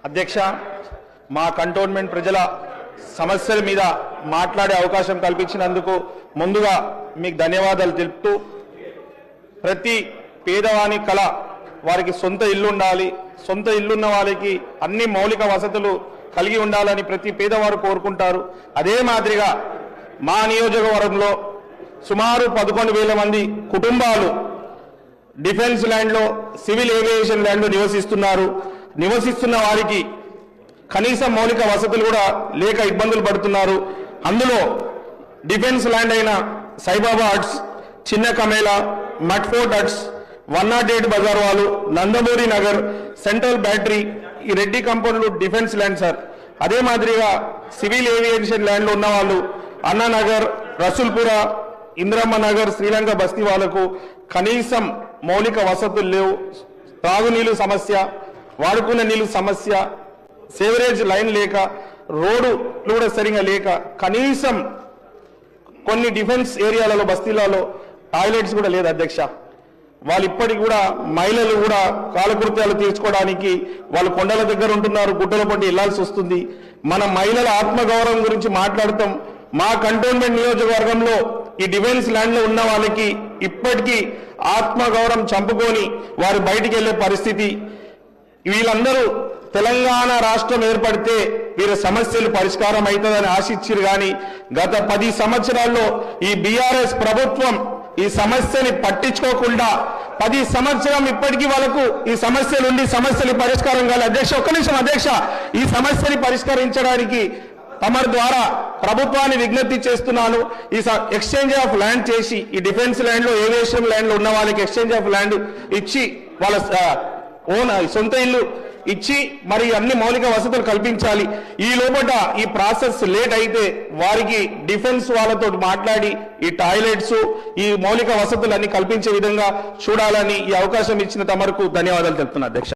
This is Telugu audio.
అధ్యక్ష, మా కంటోన్మెంట్ ప్రజల సమస్యల మీద మాట్లాడే అవకాశం కల్పించినందుకు ముందుగా మీకు ధన్యవాదాలు తెలుపుతూ, ప్రతి పేదవాని కళ వారికి సొంత ఇల్లు ఉండాలి, సొంత ఇల్లున్న వారికి అన్ని మౌలిక వసతులు కలిగి ఉండాలని ప్రతి పేదవారు కోరుకుంటారు. అదే మాదిరిగా మా నియోజకవర్గంలో సుమారు 11,000 మంది కుటుంబాలు డిఫెన్స్ ల్యాండ్లో, సివిల్ ఏవియేషన్ ల్యాండ్లో నివసిస్తున్న వారికి కనీస మౌలిక వసతులు కూడా లేక ఇబ్బందులు పడుతున్నారు. అందులో డిఫెన్స్ ల్యాండ్ అయిన సాయిబాబా హట్స్, చిన్న కమేలా, మట్ఫోర్ట్ హట్స్, 108 బజార్ వాళ్ళు, నందమూరి నగర్, సెంట్రల్ బ్యాటరీ, ఈ రెడ్డి కంపౌండ్లు డిఫెన్స్ ల్యాండ్ సార్. అదే మాదిరిగా సివిల్ ఏవియేషన్ ల్యాండ్లో ఉన్న వాళ్ళు అన్నానగర్, రసూల్పుర, ఇంద్రమ్మ నగర్, శ్రీలంక బస్తీ వాళ్లకు కనీసం మౌలిక వసతులు లేవు. తాగునీళ్ళు సమస్య, వాడుకున్న నీళ్ళు సమస్య, సేవరేజ్ లైన్ లేక, రోడ్డు కూడా సరిగా లేక, కనీసం కొన్ని డిఫెన్స్ ఏరియాలలో బస్తీలలో టాయిలెట్స్ కూడా లేదు అధ్యక్ష. వాళ్ళు ఇప్పటికి కూడా మహిళలు కూడా కాలకృత్యాలు తీర్చుకోవడానికి వాళ్ళు కొండల దగ్గర ఉంటున్నారు, గుట్టల పండి వెళ్లాల్సి వస్తుంది. మన మహిళల ఆత్మగౌరవం గురించి మాట్లాడతాం. మా కంటోన్మెంట్ నియోజకవర్గంలో ఈ డిఫెన్స్ ల్యాండ్ లో ఉన్న వాళ్ళకి ఇప్పటికీ ఆత్మగౌరవం చంపుకొని వారు బయటికి వెళ్లే పరిస్థితి. వీళ్ళందరూ తెలంగాణ రాష్ట్రం ఏర్పడితే వీరి సమస్యలు పరిష్కారం అవుతుందని ఆశించారు. కానీ గత 10 సంవత్సరాల్లో ఈ బీఆర్ఎస్ ప్రభుత్వం ఈ సమస్యని పట్టించుకోకుండా 10 సంవత్సరం ఇప్పటికీ వాళ్ళకు ఈ సమస్యలు ఉండి సమస్యలు పరిష్కారం కాలేదు. అధ్యక్ష, ఒక్క నిమిషం అధ్యక్ష, ఈ సమస్యని పరిష్కరించడానికి తమరి ద్వారా ప్రభుత్వాన్ని విజ్ఞప్తి చేస్తున్నాను. ఈ ఎక్స్చేంజ్ ఆఫ్ ల్యాండ్ చేసి ఈ డిఫెన్స్ ల్యాండ్ లో, ఏవియేషన్ ల్యాండ్ లో ఉన్న వాళ్ళకి ఎక్స్చేంజ్ ఆఫ్ ల్యాండ్ ఇచ్చి వాళ్ళ ఓన్ సొంత ఇల్లు ఇచ్చి మరి అన్ని మౌలిక వసతులు కల్పించాలి. ఈ లోపల ఈ ప్రాసెస్ లేట్ అయితే వారికి డిఫెన్స్ వాళ్ళతో మాట్లాడి ఈ టాయిలెట్స్, ఈ మౌలిక వసతులు అన్ని కల్పించే విధంగా చూడాలని ఈ అవకాశం ఇచ్చిన తమకు ధన్యవాదాలు తెలుపుతున్నా అధ్యక్ష.